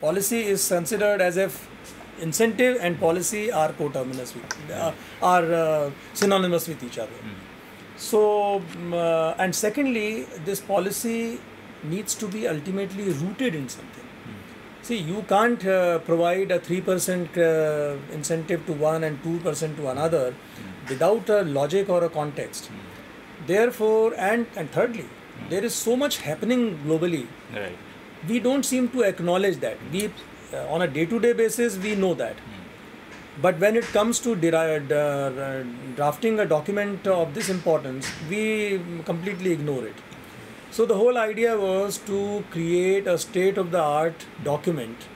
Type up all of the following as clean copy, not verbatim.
Policy is considered as if incentive and policy are coterminous with, synonymous with each other. So, and secondly, this policy needs to be ultimately rooted in something. See, you can't provide a 3% incentive to one and 2% to another without a logic or a context. Therefore, and thirdly, there is so much happening globally. Right. We don't seem to acknowledge that. We, on a day-to-day basis, we know that. But when it comes to drafting a document of this importance, we completely ignore it. So the whole idea was to create a state-of-the-art document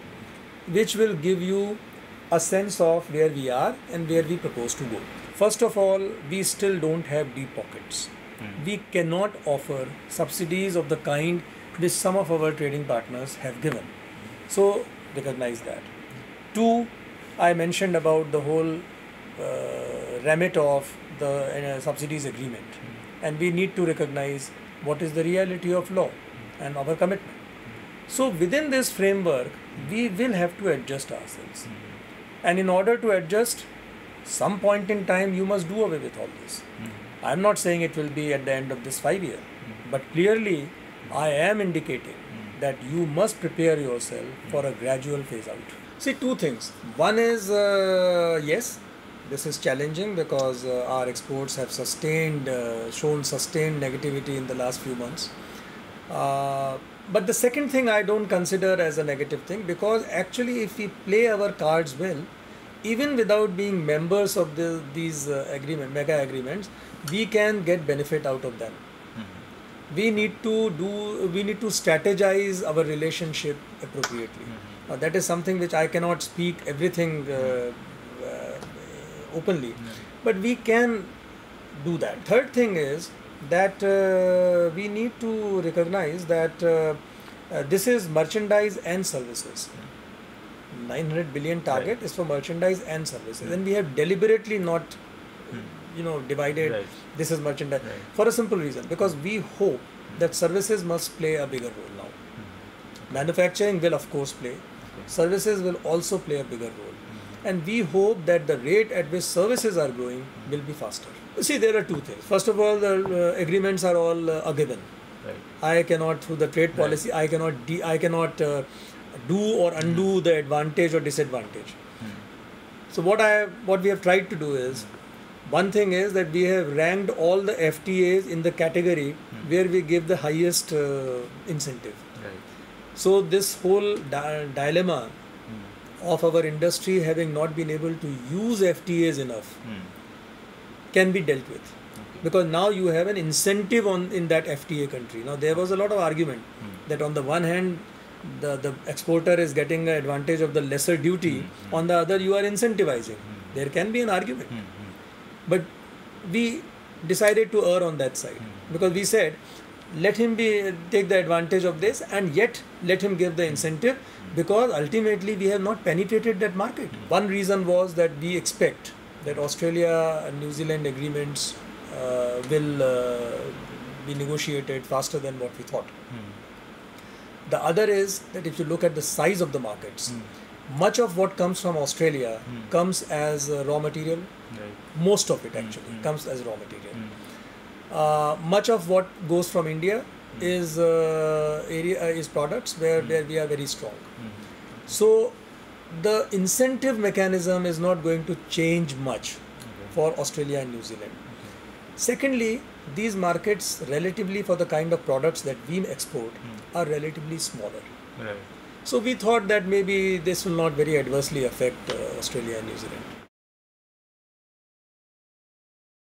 which will give you a sense of where we are and where we propose to go. First of all, we still don't have deep pockets. We cannot offer subsidies of the kind which some of our trading partners have given. So recognize that. Two, I mentioned about the whole remit of the subsidies agreement, and we need to recognize what is the reality of law and our commitment. So within this framework, we will have to adjust ourselves. And in order to adjust, some point in time you must do away with all this. I'm not saying it will be at the end of this 5 year, but clearly I am indicating that you must prepare yourself for a gradual phase out. See, two things. One is, yes, this is challenging because our exports have shown sustained negativity in the last few months. But the second thing I don't consider as a negative thing, because actually if we play our cards well, even without being members of these mega agreements, we can get benefit out of them. We need to strategize our relationship appropriately. That is something which I cannot speak everything openly, but we can do that. Third thing is that we need to recognize that this is merchandise and services. 900 billion target is for merchandise and services, and we have deliberately not divided this is merchandise for a simple reason, because we hope that services must play a bigger role now. Manufacturing will of course play, services will also play a bigger role, and we hope that the rate at which services are growing will be faster. See, there are two things. First of all, the agreements are all a given. I cannot, through the trade policy, I cannot do or undo the advantage or disadvantage. So what we have tried to do is, one thing is that we have ranked all the FTAs in the category where we give the highest incentive. So this whole dilemma of our industry having not been able to use FTAs enough can be dealt with. Because now you have an incentive in that FTA country. Now there was a lot of argument that on the one hand the exporter is getting an advantage of the lesser duty, on the other you are incentivizing. There can be an argument. But we decided to err on that side, because we said let him take the advantage of this, and yet let him give the incentive, because ultimately we have not penetrated that market. One reason was that we expect that Australia and New Zealand agreements will be negotiated faster than what we thought. The other is that if you look at the size of the markets, much of what comes from Australia comes as raw material. Most of it actually comes as raw material. Much of what goes from India is products where we are very strong. So the incentive mechanism is not going to change much for Australia and New Zealand. Secondly, these markets relatively for the kind of products that we export are relatively smaller. So we thought that maybe this will not very adversely affect Australia and New Zealand.